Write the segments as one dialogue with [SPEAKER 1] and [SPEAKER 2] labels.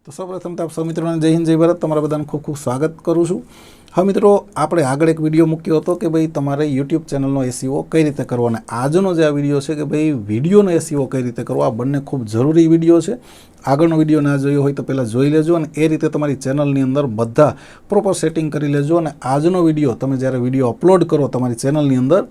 [SPEAKER 1] તો સૌપ્રથમ તો આપ સૌ મિત્રોને જય હિન્દ જય ભારત, તમારા બધાનું ખૂબ ખૂબ સ્વાગત કરું છું। હા મિત્રો, આપણે આગળ એક વિડીયો મૂક્યો હતો કે ભાઈ તમારે યુટ્યુબ ચેનલનો એસઈઓ કઈ રીતે કરવો, અને આજનો જે આ વિડીયો છે કે ભાઈ વિડીયોનો એસઈઓ કઈ રીતે કરવો, આ બંને ખૂબ જરૂરી વિડીયો છે। આગળનો વિડીયો ના જોયો હોય તો પહેલાં જોઈ લેજો, અને એ રીતે તમારી ચેનલની અંદર બધા પ્રોપર સેટિંગ કરી લેજો। અને આજનો વિડીયો તમે જ્યારે વિડીયો અપલોડ કરો તમારી ચેનલની અંદર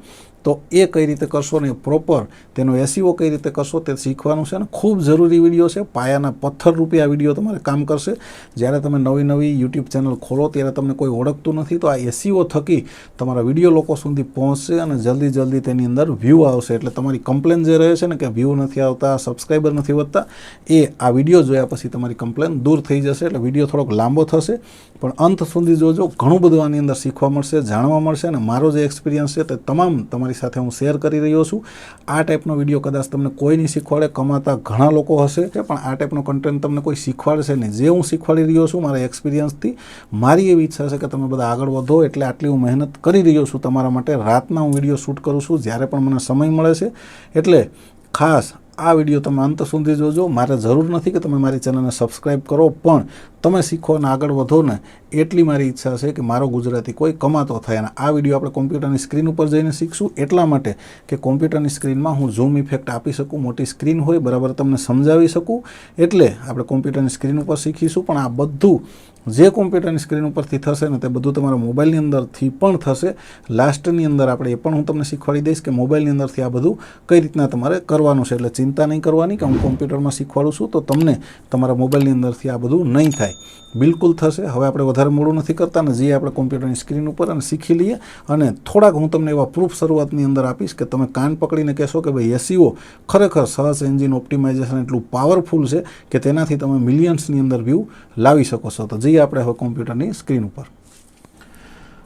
[SPEAKER 1] તો એ કઈ રીતે કરશો ને પ્રોપર તેનો એસઈઓ કઈ રીતે કરશો તે શીખવાનું છે, અને ખૂબ જરૂરી વિડીયો છે। પાયાના પથ્થર રૂપે આ વિડીયો તમારે કામ કરશે। જ્યારે તમે નવી યુટ્યુબ ચેનલ ખોલો ત્યારે તમને કોઈ ઓળખતું નથી, તો આ એસઈઓ થકી તમારા વિડીયો લોકો સુધી પહોંચશે અને જલ્દી તેની અંદર વ્યૂ આવશે। એટલે તમારી કમ્પ્લેન જે રહે છે ને કે વ્યૂ નથી આવતા, સબસ્ક્રાઈબર નથી વધતા, એ આ વિડીયો જોયા પછી તમારી કમ્પ્લેન દૂર થઈ જશે। એટલે વિડીયો થોડોક લાંબો થશે પણ અંત સુધી જોજો, ઘણું બધું આની અંદર શીખવા મળશે, જાણવા મળશે, અને મારો જે એક્સપિરિયન્સ છે તે તમામ તમારી સાથે હું શેર કરી રહ્યો છું। આ ટાઈપનો વિડીયો કદાચ તમને કોઈ નહીં શીખવાડે, કમાતા ઘણા લોકો હશે પણ આ ટાઈપનો કન્ટેન્ટ તમને કોઈ શીખવાડશે નહીં। જે હું શીખવાડી રહ્યો છું મારા એક્સપિરિયન્સથી, મારી એવી ઈચ્છા છે કે તમે બધા આગળ વધો, એટલે આટલી હું મહેનત કરી રહ્યો છું તમારા માટે। રાતના હું વિડીયો શૂટ કરું છું જ્યારે પણ મને સમય મળે છે, એટલે ખાસ આ વિડીયો તમે અંત સુધી જોજો। મારે જરૂર નથી કે તમે મારી ચેનલને સબસ્ક્રાઈબ કરો, પણ તમે શીખો અને આગળ વધો ને એટલી મારી ઈચ્છા છે કે મારો ગુજરાતી કોઈ કમાતો થાય। અને આ વિડીયો આપણે કોમ્પ્યુટરની સ્ક્રીન ઉપર જઈને શીખશું, એટલા માટે કે કોમ્પ્યુટરની સ્ક્રીનમાં હું ઝૂમ ઇફેક્ટ આપી શકું, મોટી સ્ક્રીન હોય બરાબર તમને સમજાવી શકું, એટલે આપણે કોમ્પ્યુટરની સ્ક્રીન ઉપર શીખીશું। પણ આ બધું જે કોમ્પ્યુટરની સ્ક્રીન ઉપરથી થશે ને તે બધું તમારા મોબાઈલની અંદરથી પણ થશે। લાસ્ટની અંદર આપણે એ પણ હું તમને શીખવાડી દઈશ કે મોબાઈલની અંદરથી આ બધું કઈ રીતના તમારે કરવાનું છે। એટલે ચિંતા નહીં કરવાની કે હું કોમ્પ્યુટરમાં શીખવાડું છું તો તમને તમારા મોબાઈલની અંદરથી આ બધું નહીં થાય, બિલકુલ થશે। હવે આપણે વધારે મોડું નથી કરતા ને જે આપણે કોમ્પ્યુટરની સ્ક્રીન ઉપર અને શીખી લઈએ, અને થોડાક હું તમને એવા પ્રૂફ શરૂઆતની અંદર આપીશ કે તમે કાન પકડીને કહેશો કે ભાઈ એસઈઓ ખરેખર સર્ચ એન્જિન ઓપ્ટિમાઇઝેશન એટલું પાવરફુલ છે કે તેનાથી તમે મિલિયન્સની અંદર વ્યૂ લાવી શકો છો। તો જઈએ આપણે હવે કોમ્પ્યુટરની સ્ક્રીન ઉપર।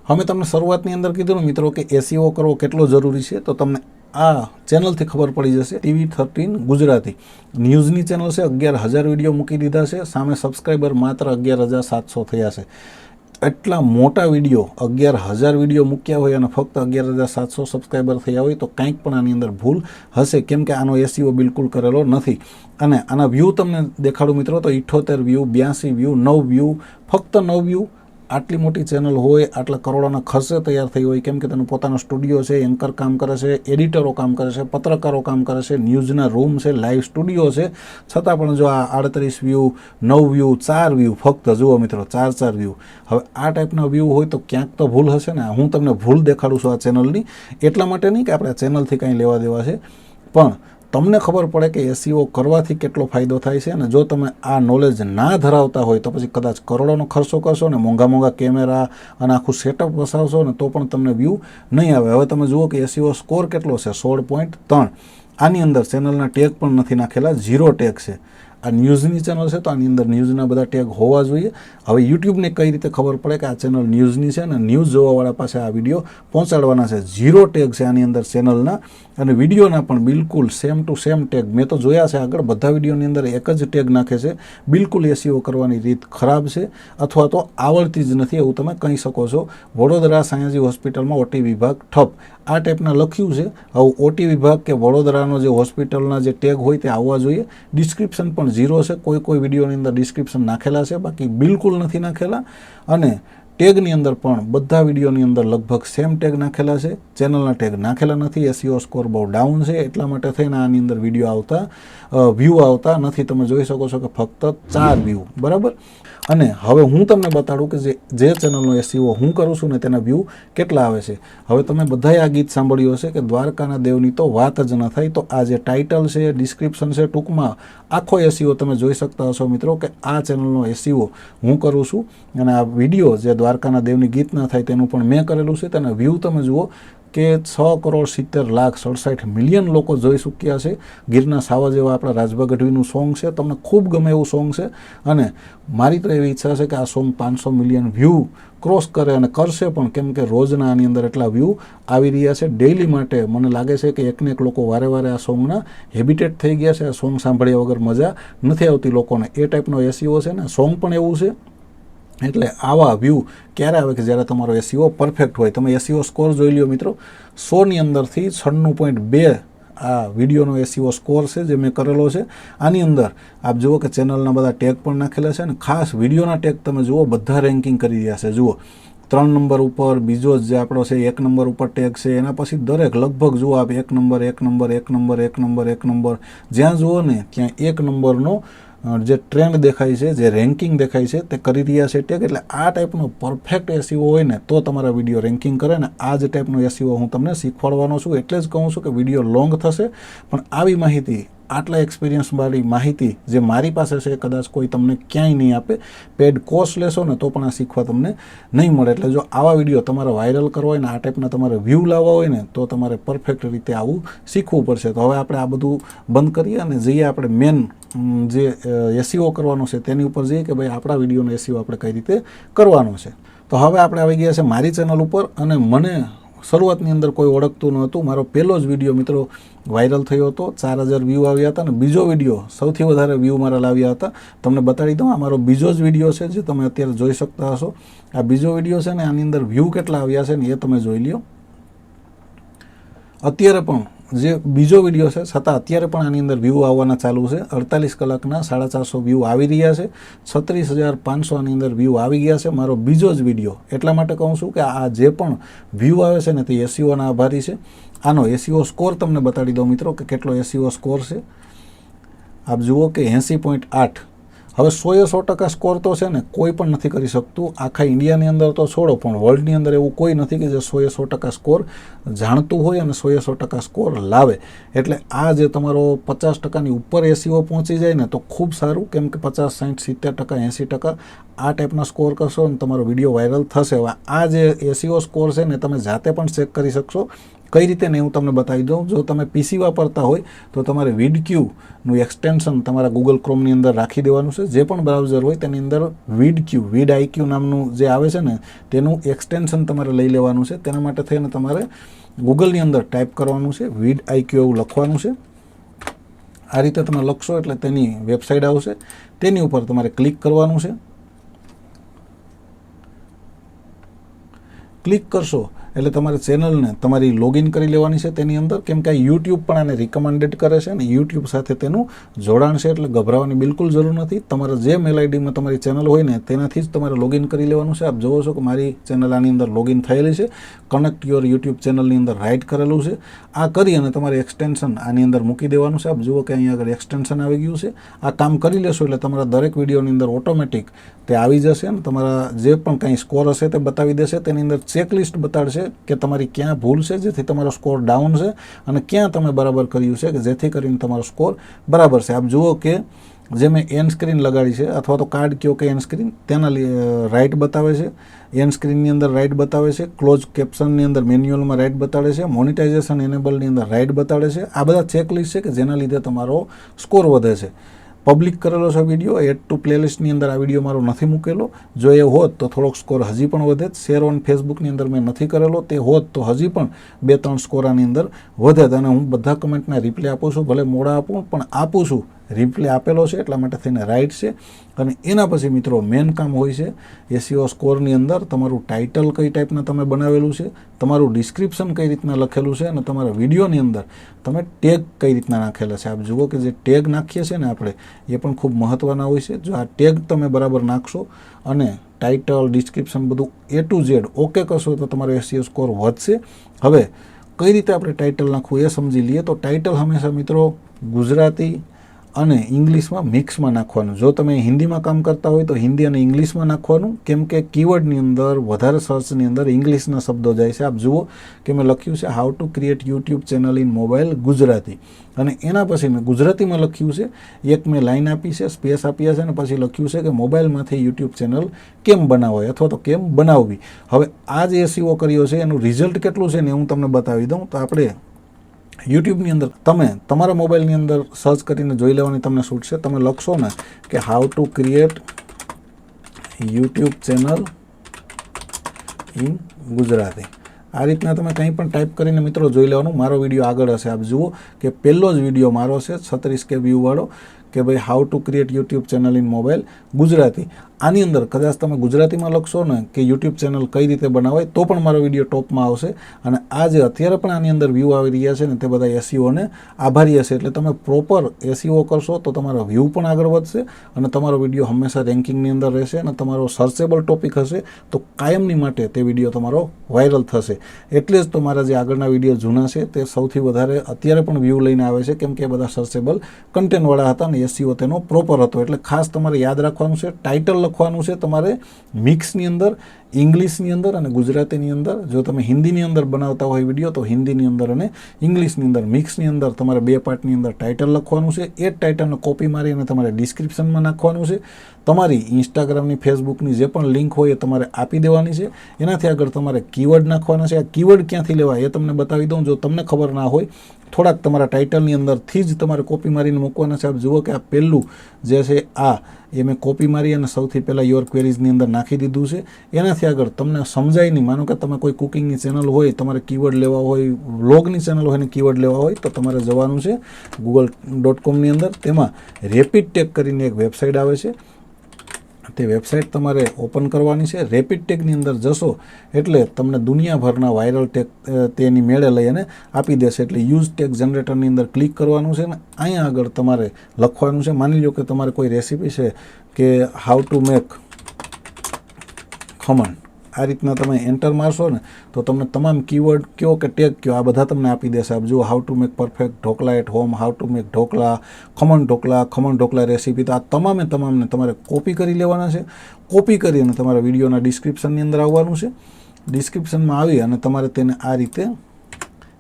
[SPEAKER 1] હવે તમને શરૂઆતની અંદર કીધું મિત્રો કે એસઈઓ કરવો કેટલો જરૂરી છે, તો તમને આ ચેનલથી ખબર પડી જશે। TV13 ગુજરાતી ન્યૂઝની ચેનલ છે, 11,000 વિડીયો મૂકી દીધા છે, સામે સબસ્ક્રાઈબર માત્ર 11,700 થયા છે। એટલા મોટા વિડીયો 11,000 વિડીયો મૂક્યા હોય અને ફક્ત 11,700 સબસ્ક્રાઈબર થયા હોય તો કંઈક પણ આની અંદર ભૂલ હશે, કેમ કે આનો એસઈઓ બિલકુલ કરેલો નથી। અને આના વ્યૂ તમને દેખાડું મિત્રો તો 78 વ્યૂ, 82 વ્યૂ, 9 વ્યૂ, ફક્ત 9 વ્યૂ। આટલી મોટી ચેનલ હોય, આટલા કરોડોના ખર્ચે તૈયાર થઈ હોય, કેમ કે તેનો પોતાનો સ્ટુડિયો છે, એન્કર કામ કરે છે, એડિટરો કામ કરે છે, પત્રકારો કામ કરે છે, ન્યૂઝના રૂમ છે, લાઈવ સ્ટુડિયો છે, છતાં પણ જો આ 38 વ્યૂ, 9 વ્યૂ, 4 વ્યૂ, ફક્ત જુઓ મિત્રો 4 વ્યૂ। હવે આ ટાઈપના વ્યૂ હોય તો ક્યાંક તો ભૂલ હશે ને। હું તમને ભૂલ દેખાડું છું આ ચેનલની, એટલા માટે નહીં કે આપણે આ ચેનલથી કાંઈ લેવા દેવા છે, પણ તમને ખબર પડે કે એસઈઓ કરવાથી કેટલો ફાયદો થાય છે। અને જો તમે આ નોલેજ ના ધરાવતા હોય તો પછી કદાચ કરોડોનો ખર્ચો કરશો ને મોંઘા કેમેરા અને આખું સેટઅપ વસાવશો ને તો પણ તમને વ્યૂ નહીં આવે। હવે તમે જુઓ કે એસઈઓ સ્કોર કેટલો છે, 16.3। આની અંદર ચેનલના ટેગ પણ નથી નાખેલા, 0 ટેગ છે। આ ન્યૂઝની ચેનલ છે તો આની અંદર ન્યૂઝના બધા ટેગ હોવા જોઈએ। હવે યુટ્યુબને કઈ રીતે ખબર પડે કે આ ચેનલ ન્યૂઝની છે, અને ન્યૂઝ જોવાવાળા પાસે આ વિડીયો પહોંચાડવાના છે। 0 ટેગ છે આની અંદર ચેનલના, અને વિડીયોના પણ બિલકુલ સેમ ટુ સેમ ટેગ મેં તો જોયા છે આગળ, બધા વિડીયોની અંદર એક જ ટેગ નાખે છે। બિલકુલ એસઈઓ કરવાની રીત ખરાબ છે, અથવા તો આવડતી જ નથી એવું તમે કહી શકો છો। વડોદરા સયાજી હોસ્પિટલમાં ઓટી વિભાગ ઠપ, આ ટાઈપના લખ્યું છે। હવે ઓટી વિભાગ કે વડોદરાનો જે હોસ્પિટલના જે ટેગ હોય તે આવવા જોઈએ। ડિસ્ક્રિપ્શન પણ 0 છે, કોઈ વિડીયોની અંદર ડિસ્ક્રિપ્શન નાખેલા છે, બાકી બિલકુલ નથી નાખેલા। અને ટેગની અંદર પણ બધા વિડીયોની અંદર લગભગ સેમ ટેગ નાખેલા છે, ચેનલના ટેગ નાખેલા નથી। એસઈઓ સ્કોર બહુ ડાઉન છે, એટલા માટે થઈને આની અંદર વિડીયો આવતા વ્યૂ આવતા નથી। તમે જોઈ શકો છો કે ફક્ત 4 વ્યૂ, બરાબર। અને હવે હું તમને બતાડું કે જે ચેનલનો એસઈઓ હું કરું છું ને તેના વ્યૂ કેટલા આવે છે। હવે તમે બધાએ આ ગીત સાંભળ્યું હશે કે દ્વારકાના દેવની તો વાત જ ન થાય, તો આ જે ટાઇટલ છે, ડિસ્ક્રિપ્શન છે, ટૂંકમાં આખો એસઈઓ તમે જોઈ શકતા હશો મિત્રો કે આ ચેનલનો એસઈઓ હું કરું છું। અને આ વિડીયો જે દ્વારકાના દેવની ગીત ના થાય તેનું પણ મેં કરેલું છે, તેના વ્યૂ તમે જુઓ કે 6,70,67,000,000 લોકો જોઈ ચૂક્યા છે। ગીરના સાવા જેવા આપણા રાજભા ગઢવીનું સોંગ છે, તમને ખૂબ ગમે એવું સોંગ છે, અને મારી તો એવી ઈચ્છા છે કે આ સોંગ 500 મિલિયન વ્યૂ ક્રોસ કરે અને કરશે પણ, કેમ કે રોજના આની અંદર એટલા વ્યૂ આવી રહ્યા છે ડેઇલી માટે। મને લાગે છે કે એકને એક લોકો વારે આ સોંગના હેબિટેટ થઈ ગયા છે, આ સોંગ સાંભળ્યા વગર મજા નથી આવતી લોકોને, એ ટાઈપનો એસઈઓ છે ને, સોંગ પણ એવું છે। એટલે આવા વ્યૂ ક્યારે આવે કે જ્યારે તમારો એસઈઓ પરફેક્ટ હોય। તમે એસઈઓ સ્કોર જોઈ લ્યો મિત્રો, 100ની અંદરથી 96.2 આ વિડીયોનો એસઈઓ સ્કોર છે જે મેં કરેલો છે. આની અંદર આપ જુઓ કે ચેનલના બધા ટેગ પણ નાખેલા છે અને ખાસ વિડીયોના ટેગ તમે જુઓ બધા રેન્કિંગ કરી રહ્યા છે. જુઓ 3 નંબર ઉપર બીજો જે આપણો છે 1 નંબર ઉપર ટેગ છે, એના પછી દરેક લગભગ જુઓ આપ 1 number 1 number 1 number 1 number 1 number જ્યાં જુઓ ને ત્યાં 1 નંબરનો જે ટ્રેન્ડ દેખાય છે, જે રેન્કિંગ દેખાય છે તે કરી રહ્યા છે ટેગ. એટલે આ ટાઈપનો પરફેક્ટ એસઈઓ હોય ને તો તમારા વિડીયો રેન્કિંગ કરે ને આ જ ટાઈપનો એસઈઓ હું તમને શીખવાડવાનો છું. એટલે જ કહું છું કે વિડીયો લોંગ થશે, પણ આવી માહિતી, આટલા એક્સપિરિયન્સવાળી માહિતી જે મારી પાસે છે કદાચ કોઈ તમને ક્યાંય નહીં આપે. પેડ કોર્સ લેશો ને તો પણ આ શીખવા તમને નહીં મળે. એટલે જો આવા વિડીયો તમારે વાયરલ કરવા હોય ને આ ટાઈપના તમારે વ્યૂ લાવવા હોય ને તો તમારે પરફેક્ટ રીતે આવું શીખવું પડશે. તો હવે આપણે આ બધું બંધ કરીએ અને જઈએ આપણે મેન જે એસઈઓ કરવાનો છે તેની ઉપર જઈએ કે ભાઈ આપણા વિડીયોનો એસઈઓ આપણે કઈ રીતે કરવાનો છે. તો હવે આપણે આવી ગયા છે મારી ચેનલ ઉપર અને મને શરૂઆતની અંદર કોઈ ઓળખતું ન હતું. મારો પહેલો જ વિડીયો મિત્રો વાયરલ થયો હતો, 4000 વ્યૂ આવ્યા હતા અને બીજો વિડીયો સૌથી વધારે વ્યૂ મારા લાવ્યા હતા. તમને બતાવી દઉં, આ મારો બીજો જ વિડીયો છે જે તમે અત્યારે જોઈ શકતા હશો. આ બીજો વિડીયો છે ને આની અંદર વ્યૂ કેટલા આવ્યા છે ને એ તમે જોઈ લ્યો. અત્યારે પણ જે બીજો વિડીયો છે છતાં અત્યારે પણ આની અંદર વ્યૂ આવવાના ચાલુ છે. 48 કલાકના 450 વ્યૂ આવી રહ્યા છે. 36500 આની અંદર વ્યૂ આવી ગયા છે. મારો બીજો જ વિડીયો. એટલા માટે કહું છું કે આ જે પણ વ્યૂ આવે છે ને તે એસઈઓના આભારી છે. આનો એસઈઓ સ્કોર તમને બતાડી દઉં મિત્રો કે કેટલો એસઈઓ સ્કોર છે. આપ જુઓ કે 80.8. હવે 100% સ્કોર તો છે ને કોઈ પણ નથી કરી શકતું. આખા ઇન્ડિયાની અંદર તો છોડો, પણ વર્લ્ડની અંદર એવું કોઈ નથી કે જે 100% સ્કોર જાણતું હોય અને 100% સ્કોર લાવે. એટલે આ જે તમારો 50%ની ઉપર એસઈઓ પહોંચી જાય ને તો ખૂબ સારું, કેમ કે 50, 60, 70%, 80% આ ટાઈપના સ્કોર કરશો અને તમારો વિડીયો વાયરલ થશે. હવે આ જે એસઈઓ સ્કોર છે ને તમે જાતે પણ ચેક કરી શકશો. કઈ રીતે ને હું તમને બતાવી દઉં. જો તમે પીસી વાપરતા હોય તો તમારે VidQ એક્સટેન્શન તમારા ગૂગલ ક્રોમની અંદર રાખી દેવાનું છે. જે પણ બ્રાઉઝર હોય તેની અંદર VidIQ નામનું જે આવે છે ને તેનું એક્સટેન્શન તમારે લઈ લેવાનું છે. તેના માટે થઈને તમારે ગૂગલની અંદર ટાઈપ કરવાનું છે, VidIQ એવું લખવાનું છે. આ રીતે તમે લખશો એટલે તેની વેબસાઇટ આવશે. તેની ઉપર તમારે ક્લિક કરવાનું છે. ક્લિક કરશો એટલે તમારે ચેનલને તમારી લોગિન કરી લેવાની છે તેની અંદર, કેમ કે યુટ્યુબ પણ આને રિકમેન્ડેડ કરે છે અને યુટ્યુબ સાથે તેનું જોડાણ છે. એટલે ગભરાવાની બિલકુલ જરૂર નથી. તમારે જે મેલ આઈડીમાં તમારી ચેનલ હોય ને તેનાથી જ તમારે લોગિન કરી લેવાનું છે. આપ જોવો છો કે મારી ચેનલ આની અંદર લોગિન થયેલી છે. કનેક્ટ યોર યુટ્યુબ ચેનલની અંદર રાઇટ કરેલું છે. આ કરી અને તમારે એક્સટેન્શન આની અંદર મૂકી દેવાનું છે. આપ જુઓ કે અહીંયા આગળ એક્સટેન્શન આવી ગયું છે. આ કામ કરી લેશો એટલે તમારા દરેક વિડીયોની અંદર ઓટોમેટિક તે આવી જશે અને તમારા જે પણ કંઈ સ્કોર હશે તે બતાવી દેશે. તેની અંદર ચેકલિસ્ટ બતાડશે કે તમારી ક્યાં ભૂલ છે જેથી તમારો સ્કોર ડાઉન છે અને ક્યાં તમે બરાબર કર્યું છે કે જેથી કરીને તમારો સ્કોર બરાબર છે. આપ જુઓ કે જે મેં એન સ્ક્રીન લગાડી છે અથવા તો કાર્ડ કયો કે એન સ્ક્રીન, તેના રાઇટ બતાવે છે. એન સ્ક્રીનની અંદર રાઇટ બતાવે છે. ક્લોઝ કેપ્શનની અંદર મેન્યુઅલમાં રાઇટ બતાડે છે. મોનિટાઇઝેશન એનેબલની અંદર રાઇટ બતાડે છે. આ બધા ચેકલિસ્ટ છે કે જેના લીધે તમારો સ્કોર વધે છે. પબ્લિક કરેલો છે વિડીયો, એડ ટુ પ્લેલિસ્ટની અંદર આ વિડીયો મારો નથી મૂકેલો. જો એ હોત તો થોડોક સ્કોર હજી પણ વધે. શેર ઓન ફેસબુકની અંદર મેં નથી કરેલો. તે હોત તો હજી પણ 2-3 સ્કોર આની અંદર વધે. અને હું બધા કમેન્ટને રિપ્લે આપું છું, ભલે મોડા આપું પણ આપું છું. રિપ્લે આપેલો છે એટલા માટે થઈને રાઇટ છે. અને એના પછી મિત્રો મેન કામ હોય છે એસઈઓ સ્કોરની અંદર તમારું ટાઇટલ કઈ ટાઈપના તમે બનાવેલું છે, તમારું ડિસ્ક્રિપ્શન કઈ રીતના લખેલું છે અને તમારા વિડીયોની અંદર તમે ટેગ કઈ રીતના નાખેલા છે. આપ જુઓ કે જે ટેગ નાખીએ છીએ ને આપણે એ પણ ખૂબ મહત્ત્વના હોય છે. જો આ ટેગ તમે બરાબર નાખશો અને ટાઇટલ, ડિસ્ક્રિપ્શન બધું A to Z ઓકે કરશો તો તમારો એસઈઓ સ્કોર વધશે. હવે કઈ રીતે આપણે ટાઇટલ નાખવું એ સમજી લઈએ. તો ટાઇટલ હંમેશા મિત્રો ગુજરાતી અને ઇંગ્લિશમાં મિક્સમાં નાખવાનું. જો તમે હિન્દીમાં કામ કરતા હોય તો હિન્દી અને ઇંગ્લિશમાં નાખવાનું, કેમ કે કીવર્ડની અંદર વધારે સર્ચની અંદર ઇંગ્લિશના શબ્દો જાય છે. આપ જુઓ કે મેં લખ્યું છે how to create YouTube channel in mobile Gujarati, અને એના પછી મેં ગુજરાતીમાં લખ્યું છે. એક મેં લાઈન આપી છે, સ્પેસ આપ્યા છે અને પછી લખ્યું છે કે મોબાઈલમાંથી યુટ્યુબ ચેનલ કેમ બનાવાય અથવા તો કેમ બનાવવી. હવે આ જે એસઈઓ કર્યો છે એનું રિઝલ્ટ કેટલું છે ને હું તમને બતાવી દઉં. તો આપણે યુટ્યુબની અંદર તમે તમારા મોબાઈલની અંદર સર્ચ કરીને જોઈ લેવાની તમને છૂટ છે. તમે લખશો ને કે how to create YouTube channel in Gujarati, આ રીતના તમે કંઈ પણ ટાઈપ કરીને મિત્રો જોઈ લેવાનું. મારો વિડીયો આગળ હશે. આપ જુઓ કે પહેલો જ વિડીયો મારો છે 36K વ્યૂવાળો કે ભાઈ how to create YouTube channel in mobile Gujarati. આની અંદર કદાચ તમે ગુજરાતીમાં લખશો ને કે યુટ્યુબ ચેનલ કઈ રીતે બનાવાય તો પણ મારો વિડીયો ટોપમાં આવશે. અને આ જે અત્યારે પણ આની અંદર વ્યૂ આવી રહ્યા છે ને તે બધા એસઈઓને આભારી હશે. એટલે તમે પ્રોપર એસઈઓ કરશો તો તમારો વ્યૂ પણ આગળ વધશે અને તમારો વિડીયો હંમેશા રેન્કિંગની અંદર રહેશે અને તમારો સર્ચેબલ ટોપિક હશે તો કાયમની માટે તે વિડીયો તમારો વાયરલ થશે. એટલે જ તો મારા જે આગળના વિડીયો જૂના છે તે સૌથી વધારે અત્યારે પણ વ્યૂ લઈને આવે છે, કેમ કે એ બધા સર્ચેબલ કન્ટેન્ટવાળા હતા અને એસઈઓ તેનો પ્રોપર હતો. એટલે ખાસ તમારે યાદ રાખવાનું છે, ટાઇટલ લખવાનું છે તમારે મિક્સની અંદર, ઇંગ્લિશની અંદર અને ગુજરાતીની અંદર. જો તમે હિન્દીની અંદર બનાવતા હોય વિડીયો તો હિન્દીની અંદર અને ઇંગ્લિશની અંદર, મિક્સની અંદર તમારે 2 પાર્ટની અંદર ટાઇટલ લખવાનું છે. એ ટાઇટલને કોપી મારી અને તમારે ડિસ્ક્રિપ્શનમાં નાખવાનું છે. તમારી ઇન્સ્ટાગ્રામની, ફેસબુકની જે પણ લિંક હોય એ તમારે આપી દેવાની છે. એનાથી આગળ તમારે કીવર્ડ નાખવાના છે. આ કીવર્ડ ક્યાંથી લેવાય એ તમને બતાવી દઉં, જો તમને ખબર ના હોય. થોડાક તમારા ટાઇટલની અંદરથી જ તમારે કોપી મારીને મૂકવાના છે. આપ જુઓ કે આ પહેલું જે છે એ મેં કોપી મારી અને સૌથી પહેલાં યોર ક્વેરીઝની અંદર નાખી દીધું છે. એનાથી આગળ તમને સમજાય નહીં. માનો કે તમે કોઈ કુકિંગની ચેનલ હોય, તમારે કીવર્ડ લેવા હોય, વ્લોગની ચેનલ હોય ને કીવર્ડ લેવા હોય તો તમારે જવાનું છે google.comની અંદર. તેમાં રેપિડ ટેગ કરીને એક વેબસાઇટ આવે છે. તે વેબસાઇટ તમારે ઓપન કરવાની છે. રેપિડ ટેગની અંદર જશો એટલે તમને દુનિયાભરના વાયરલ ટેગ તેની મેળે લઈ અને આપી દેશે. એટલે યુઝ ટેગ જનરેટરની અંદર ક્લિક કરવાનું છે અને અહીંયા આગળ તમારે લખવાનું છે. માની લો કે તમારે કોઈ રેસીપી છે કે હાઉ ટુ મેક ખમણ, આ રીતના તમે એન્ટર મારશો ને તો તમને તમામ કીવર્ડ કયો કે ટેગ કયો આ બધા તમને આપી દેશે. આપ જુઓ how to make perfect dhokla at home, how to make dhokla, khaman dhokla recipe. તો આ તમામને તમારે કોપી કરી લેવાના છે. કોપી કરી અને તમારા વિડીયોના ડિસ્ક્રિપ્શનની અંદર આવવાનું છે. ડિસ્ક્રિપ્શનમાં આવી અને તમારે તેને આ રીતે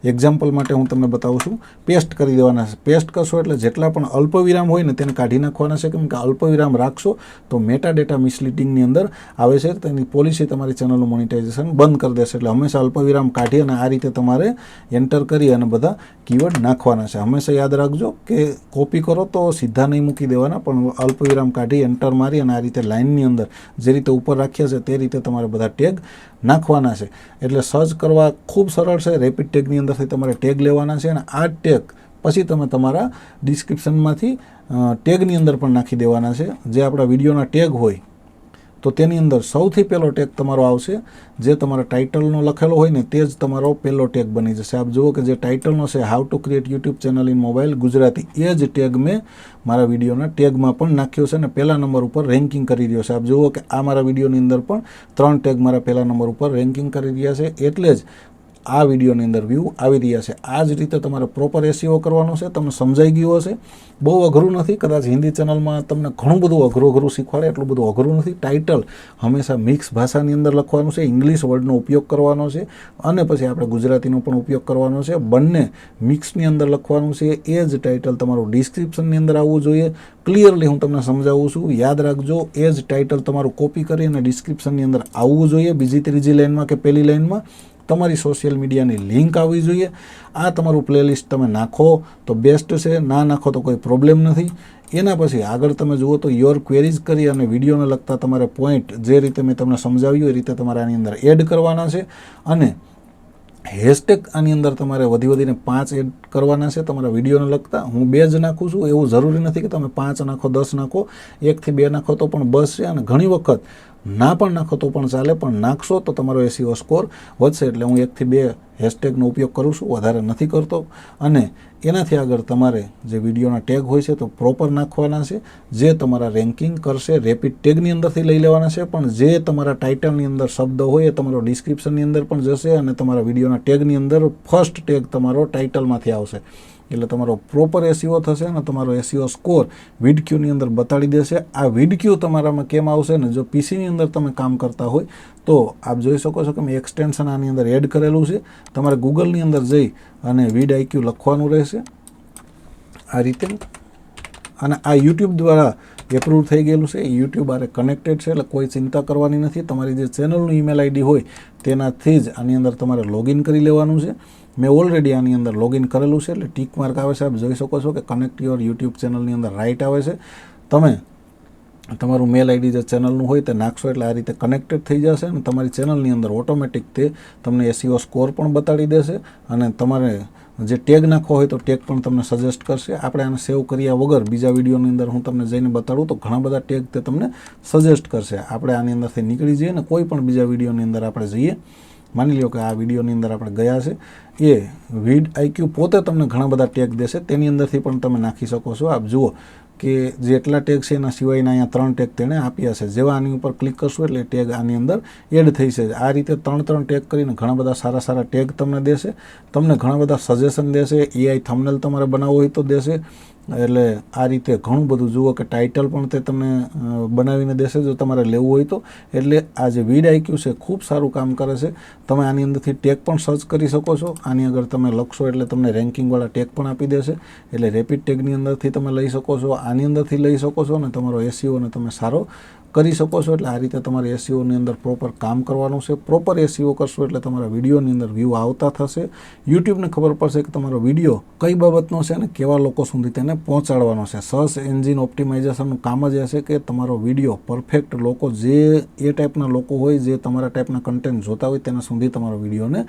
[SPEAKER 1] એક્ઝામ્પલ માટે હું તમને બતાવું છું, પેસ્ટ કરી દેવાના છે. પેસ્ટ કરશો એટલે જેટલા પણ અલ્પવિરામ હોય ને તેને કાઢી નાખવાના છે, કેમ કે અલ્પવિરામ રાખશો તો મેટા ડેટા મિસલીડિંગની અંદર આવે છે. તેની પોલિસી તમારી ચેનલનું મોનિટાઇઝેશન બંધ કરી દેશે. એટલે હંમેશા અલ્પવિરામ કાઢી અને આ રીતે તમારે એન્ટર કરી અને બધા કીવર્ડ નાખવાના છે. હંમેશા યાદ રાખજો કે કોપી કરો તો સીધા નહીં મૂકી દેવાના, પણ અલ્પવિરામ કાઢી એન્ટર મારી અને આ રીતે લાઇનની અંદર જે રીતે ઉપર રાખ્યા છે તે રીતે તમારે બધા ટેગ નાખવાના છે. એટલે સર્ચ કરવા ખૂબ સરળ છે. રેપિડ ટેગની અંદરથી તમારે ટેગ લેવાના છે અને આ ટેગ પછી તમે તમારા ડિસ્ક્રિપ્શનમાંથી ટેગની અંદર પણ નાખી દેવાના છે. જે આપણા વિડીયોના ટેગ હોય તો તેની અંદર સૌથી પહેલો ટેગ તમારો આવશે. જે તમારા ટાઇટલનો લખેલો હોય ને તે જ તમારો પહેલો ટેગ બની જશે. આપ જુઓ કે જે ટાઇટલનો છે how to create YouTube channel in mobile Gujarati, એ જ ટેગ મેં મારા વિડીયોના ટેગમાં પણ નાખ્યો છે અને પહેલા નંબર ઉપર રેન્કિંગ કરી રહ્યો છે. આપ જુઓ કે આ મારા વિડીયોની અંદર પણ 3 ટેગ મારા પહેલા નંબર ઉપર રેન્કિંગ કરી રહ્યા છે. એટલે જ આ વિડીયોની અંદર વ્યૂ આવી રહ્યા છે. આ જ રીતે તમારે પ્રોપર એસઈઓ કરવાનો છે. તમને સમજાઈ ગયું હશે. બહુ અઘરું નથી. કદાચ હિન્દી ચેનલમાં તમને ઘણું બધું અઘરું શીખવાડે, એટલું બધું અઘરું નથી. ટાઇટલ હંમેશા મિક્સ ભાષાની અંદર લખવાનું છે. ઇંગ્લિશ વર્ડનો ઉપયોગ કરવાનો છે અને પછી આપણે ગુજરાતીનો પણ ઉપયોગ કરવાનો છે. બંને મિક્સની અંદર લખવાનું છે. એ જ ટાઇટલ તમારું ડિસ્ક્રિપ્શનની અંદર આવવું જોઈએ. ક્લિયરલી હું તમને સમજાવું છું, યાદ રાખજો. એ જ ટાઇટલ તમારું કોપી કરી અને ડિસ્ક્રિપ્શનની અંદર આવવું જોઈએ. બીજી ત્રીજી લાઇનમાં કે પહેલી લાઇનમાં તમારી સોશિયલ મીડિયાની લિંક આવવી જોઈએ. આ તમારું પ્લેલિસ્ટ તમે નાખો તો બેસ્ટ છે, ના નાખો તો કોઈ પ્રોબ્લેમ નથી. એના પછી આગળ તમે જુઓ તો યોર ક્વેરીઝ કરી અને વિડીયોને લગતા તમારે પોઈન્ટ જે રીતે મેં તમને સમજાવ્યું એ રીતે તમારે આની અંદર એડ કરવાના છે. અને હેશટેગ આની અંદર તમારે વધીને 5 એડ કરવાના છે તમારા વિડીયોને લગતા. હું 2 જ નાખું છું, એવું જરૂરી નથી કે તમે 5 નાખો, 10 નાખો, 1 થી 2 નાખો તો પણ બસ છે. અને ઘણી વખત ના પણ નાખો તો પણ ચાલે, પણ નાખશો તો તમારો એસઈઓ સ્કોર વધશે. એટલે હું 1 થી 2 હેશટેગનો ઉપયોગ કરું છું, વધારે નથી કરતો. અને એનાથી આગળ તમારે જે વિડીયોના ટેગ હોય છે તો પ્રોપર નાખવાના છે, જે તમારા રેન્કિંગ કરશે. રેપિડ ટેગની અંદરથી લઈ લેવાના છે, પણ જે તમારા ટાઇટલની અંદર શબ્દ હોય એ તમારો ડિસ્ક્રિપ્શનની અંદર પણ જશે અને તમારા વિડીયોના ટેગની અંદર ફર્સ્ટ ટેગ તમારો ટાઇટલમાંથી આવશે. એટલે તમારો પ્રોપર એસઈઓ થશે અને તમારો એસઈઓ સ્કોર વિડક્યુની અંદર બતાડી દેશે. આ વિડક્યુ તમારામાં કેમ આવશે ને, જો પીસીની અંદર તમે કામ કરતા હોય તો આપ જોઈ શકો છો કે મેં એક્સટેન્શન આની અંદર એડ કરેલું છે. તમારે ગૂગલની અંદર જઈ અને vidIQ લખવાનું રહેશે આ રીતે. અને આ યુટ્યુબ દ્વારા એપ્રૂવ થઈ ગયેલું છે. યુટ્યુબ આરે કનેક્ટેડ છે, એટલે કોઈ ચિંતા કરવાની નથી. તમારી જે ચેનલનું ઈમેલ આઈડી હોય તેનાથી જ આની અંદર તમારે લોગિન કરી લેવાનું છે. મેં ઓલરેડી આની અંદર લોગિન કરેલું છે, એટલે ટીક માર્ક આવે છે. આપ જોઈ શકો છો કે કનેક્ટ યોર યુટ્યુબ ચેનલની અંદર રાઇટ આવે છે. તમે તમારું મેલ આઈડી જે ચેનલનું હોય તે નાખશો એટલે આ રીતે કનેક્ટેડ થઈ જશે અને તમારી ચેનલની અંદર ઓટોમેટિક તે તમને SEO સ્કોર પણ બતાડી દેશે અને તમારે જે ટેગ નાખવો હોય તો ટેગ પણ તમને સજેસ્ટ કરશે. આપણે આને સેવ કર્યા વગર બીજા વિડીયોની અંદર હું તમને જઈને બતાડું તો ઘણા બધા ટેગ તે તમને સજેસ્ટ કરશે. આપણે આની અંદરથી નીકળી જઈએ ને કોઈ પણ બીજા વિડીયોની અંદર આપણે જઈએ. માની લો કે આ વિડીયોની અંદર આપણે ગયા છે, એ VidIQ પોતે તમને ઘણા બધા ટેગ દેશે, તેની અંદરથી પણ તમે નાખી શકો છો. આપ જુઓ કે જેટલા ટેગ છે એના સિવાયના અહીંયા 3 ટેગ તેણે આપ્યા છે. જેવા આની ઉપર ક્લિક કરશો એટલે ટેગ આની અંદર એડ થઈ છે. આ રીતે 3 ટેગ કરીને ઘણા બધા સારા ટેગ તમને દેશે, તમને ઘણા બધા સજેશન દેશે. AI થંબનેલ તમારે બનાવવો હોય તો દેશે. એટલે આ રીતે ઘણું બધું જુઓ કે ટાઇટલ પણ તે તમને બનાવીને દેશે જો તમારે લેવું હોય તો. એટલે આ જે VidIQ છે ખૂબ સારું કામ કરે છે. તમે આની અંદરથી ટેગ પણ સર્ચ કરી શકો છો. આની આગળ તમે લખશો એટલે તમને રેન્કિંગવાળા ટેગ પણ આપી દેશે. એટલે રેપિડ ટેગની અંદરથી તમે લઈ શકો છો, આની અંદરથી લઈ શકો છો અને તમારો SEOને તમે સારો કરી શકો છો. એટલે આ રીતે તમારે SEOની અંદર પ્રોપર કામ કરવાનું છે. પ્રોપર SEO કરશો એટલે તમારા વિડીયોની અંદર વ્યૂ આવતા થશે. યુટ્યુબને ખબર પડશે કે તમારો વિડીયો કઈ બાબતનો છે અને કેવા લોકો સુધી તેને પહોંચાડવાનો છે. સર્ચ એન્જિન ઓપ્ટિમાઇઝેશનનું કામ જ હશે કે તમારો વિડીયો પરફેક્ટ લોકો જે એ ટાઈપના લોકો હોય જે તમારા ટાઈપના કન્ટેન્ટ જોતા હોય તેના સુધી તમારો વિડીયોને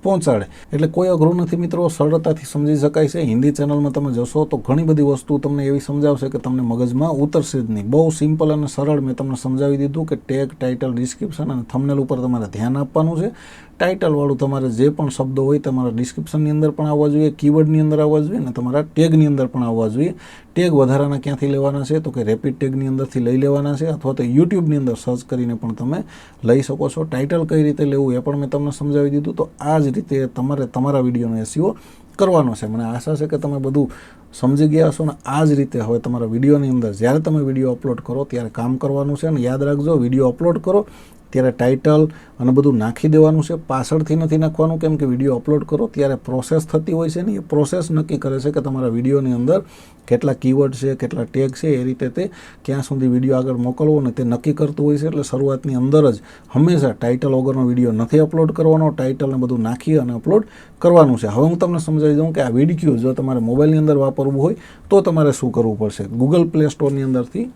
[SPEAKER 1] પહોંચાડે. એટલે કોઈ અઘરું નથી મિત્રો, સરળતાથી સમજી શકાય છે. હિન્દી ચેનલમાં તમે જશો તો ઘણી બધી વસ્તુ તમને એવી સમજાવશે કે તમને મગજમાં ઉતરશે જ નહીં. બહુ સિમ્પલ અને સરળ મેં તમને સમજાવી દીધું કે ટેગ, ટાઇટલ, ડિસ્ક્રિપ્શન અને થંબનેલ ઉપર તમારે ધ્યાન આપવાનું છે. ટાઇટલવાળું તમારે જે પણ શબ્દો હોય તમારા ડિસ્ક્રિપ્શનની અંદર પણ આવવા જોઈએ, કીવર્ડની અંદર આવવા જોઈએ અને તમારા ટેગની અંદર પણ આવવા જોઈએ. ટેગ વધારાના ક્યાંથી લેવાના છે તો કે રેપિડ ટેગની અંદરથી લઈ લેવાના છે અથવા તો યુટ્યુબની અંદર સર્ચ કરીને પણ તમે લઈ શકો છો. ટાઇટલ કઈ રીતે લેવું એ પણ મેં તમને સમજાવી દીધું. તો આ જ રીતે તમારે તમારા વિડીયોનો SEO કરવાનો છે. મને આશા છે કે તમે બધું સમજી ગયા હશો ને આ જ રીતે હવે તમારા વિડીયોની અંદર જ્યારે તમે વિડીયો અપલોડ કરો ત્યારે કામ કરવાનું છે. અને યાદ રાખજો, વિડીયો અપલોડ કરો ત્યારે ટાઇટલ અને બધું નાખી દેવાનું છે. પાછળથી નથી નાખવાનું, કેમ કે વિડીયો અપલોડ કરો ત્યારે પ્રોસેસ થતી હોય છે ને એ પ્રોસેસ નક્કી કરે છે કે તમારા વિડીયોની અંદર કેટલા કીવર્ડ છે, કેટલા ટેગ છે. એ રીતે તે ક્યાં સુધી વિડીયો આગળ મોકલવો ને તે નક્કી કરતું હોય છે. એટલે શરૂઆતની અંદર જ હંમેશા ટાઇટલ વગરનો વિડીયો નથી અપલોડ કરવાનો. ટાઇટલને બધું નાખી અને અપલોડ કરવાનું છે. હવે હું તમને સમજાવી દઉં કે આ VidIQ જો તમારે મોબાઈલની અંદર વાપરવું હોય તો તમારે શું કરવું પડશે. ગૂગલ પ્લે સ્ટોરની અંદરથી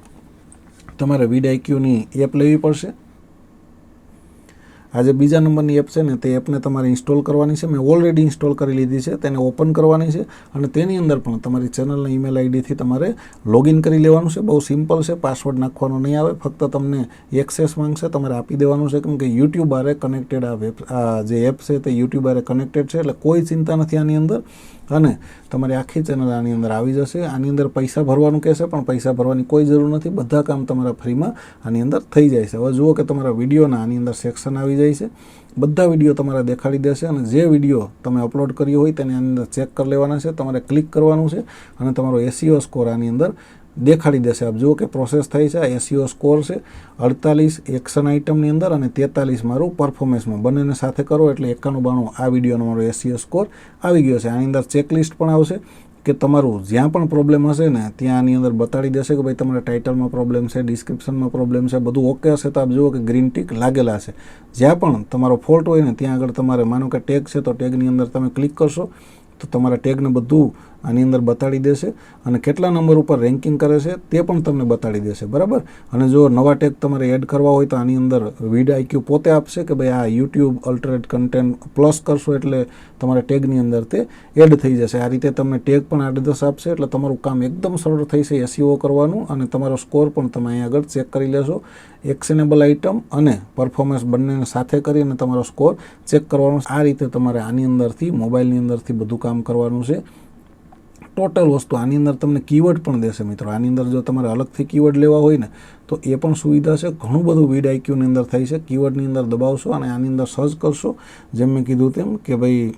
[SPEAKER 1] તમારે VidIQની એપ લેવી પડશે. આ જે બીજા નંબરની એપ છે ને તે એપને તમારે ઇન્સ્ટોલ કરવાની છે. મેં ઓલરેડી ઇન્સ્ટોલ કરી લીધી છે. તેને ઓપન કરવાની છે અને તેની અંદર પણ તમારી ચેનલના ઈમેલ આઈડીથી તમારે લોગિન કરી લેવાનું છે. બહુ સિમ્પલ છે, પાસવર્ડ નાખવાનો નહીં આવે. ફક્ત તમને એક્સેસ માંગશે, તમારે આપી દેવાનું છે. કેમ કે યુટ્યુબ આરે કનેક્ટેડ આ જે એપ છે તે યુટ્યુબ આરે કનેક્ટેડ છે. એટલે કોઈ ચિંતા નથી આની અંદર. અને તમારી આખી ચેનલ આની અંદર આવી જશે. આની અંદર પૈસા ભરવાનું કહેશે પણ પૈસા ભરવાની કોઈ જરૂર નથી. બધા કામ તમારા ફ્રીમાં આની અંદર થઈ જાય છે. હવે જુઓ કે તમારા વિડીયોના આની અંદર સેક્શન આવી જાય છે. બધા વિડીયો તમારે દેખાડી દેશે અને જે વિડીયો તમે અપલોડ કર્યો હોય તેને આની અંદર ચેક કરી લેવાના છે. તમારે ક્લિક કરવાનું છે અને તમારો SEO સ્કોર આની અંદર દેખાડી દેશે. આપ જુઓ કે પ્રોસેસ થઈ છે. આ SEO સ્કોર છે 48 એક્શન આઇટમની અંદર અને 43 મારું પરફોર્મન્સમાં. બંનેને સાથે કરો એટલે 91-92 આ વિડીયોનો મારો SEO સ્કોર આવી ગયો છે. આની અંદર ચેકલિસ્ટ પણ આવશે કે તમારું જ્યાં પણ પ્રોબ્લેમ હશે ને ત્યાં આની અંદર બતાડી દેશે કે ભાઈ તમારા ટાઇટલમાં પ્રોબ્લેમ છે, ડિસ્ક્રિપ્શનમાં પ્રોબ્લેમ છે, બધું ઓકે હશે તો આપ જુઓ કે ગ્રીન ટીક લાગેલા છે. જ્યાં પણ તમારો ફોલ્ટ હોય ને ત્યાં આગળ તમારે માનો કે ટેગ છે તો ટેગની અંદર તમે ક્લિક કરશો તો તમારા ટેગને બધું આની અંદર બતાડી દેશે અને કેટલા નંબર ઉપર રેન્કિંગ કરે છે તે પણ તમને બતાડી દેશે. બરાબર. અને જો નવા ટેગ તમારે એડ કરવા હોય તો આની અંદર VidIQ પોતે આપશે કે ભાઈ આ YouTube અલ્ટરેટ કન્ટેન્ટ પ્લસ કરશો એટલે તમારા ટેગની અંદર તે એડ થઈ જશે. આ રીતે તમને ટેગ પણ 8-10 આપશે. એટલે તમારું કામ એકદમ સરળ થઈ છે SEO કરવાનું અને તમારો સ્કોર પણ તમે અહીં આગળ ચેક કરી લેશો. એક્શનેબલ આઇટમ અને પરફોર્મન્સ બંનેને સાથે કરીને તમારો સ્કોર ચેક કરવાનો. આ રીતે તમારે આની અંદરથી મોબાઈલની અંદરથી બધું કામ કરવાનું છે. ટોટલ વસ્તુ આની અંદર તમને કીવર્ડ પણ દેશે મિત્રો. આની અંદર જો તમારે અલગથી કીવર્ડ લેવા હોય ને તો એ પણ સુવિધા છે. ઘણું બધું VidIQની અંદર થઈ છે. કીવર્ડની અંદર દબાવશો અને આની અંદર સર્ચ કરશો. જેમ મેં કીધું તેમ કે ભાઈ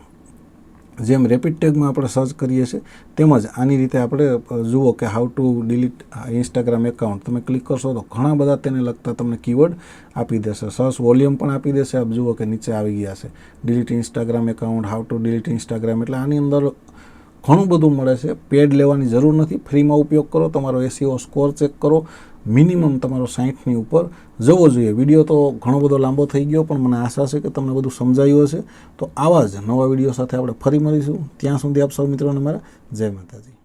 [SPEAKER 1] જેમ રેપિડ ટેગમાં આપણે સર્ચ કરીએ છીએ તેમજ આની રીતે આપણે જુઓ કે how to delete Instagram account તમે ક્લિક કરશો તો ઘણા બધા તેને લગતા તમને કીવર્ડ આપી દેશે. સર્ચ વોલ્યુમ પણ આપી દેશે. આપ જુઓ કે નીચે આવી ગયા છે delete Instagram account, how to delete Instagram. એટલે આની અંદર ઘણું બધું મળે છે. પેડ લેવાની જરૂર નથી. ફ્રીમાં ઉપયોગ કરો. તમારો SEO સ્કોર ચેક કરો. મિનિમમ તમારો 60ની ઉપર જવો જોઈએ. વિડીયો તો ઘણો બધો લાંબો થઈ ગયો પણ મને આશા છે કે તમને બધું સમજાયું હશે. તો આવા જ નવા વિડીયો સાથે આપણે ફરી મળીશું. ત્યાં સુધી આપ સૌ મિત્રોને મારા જય માતાજી.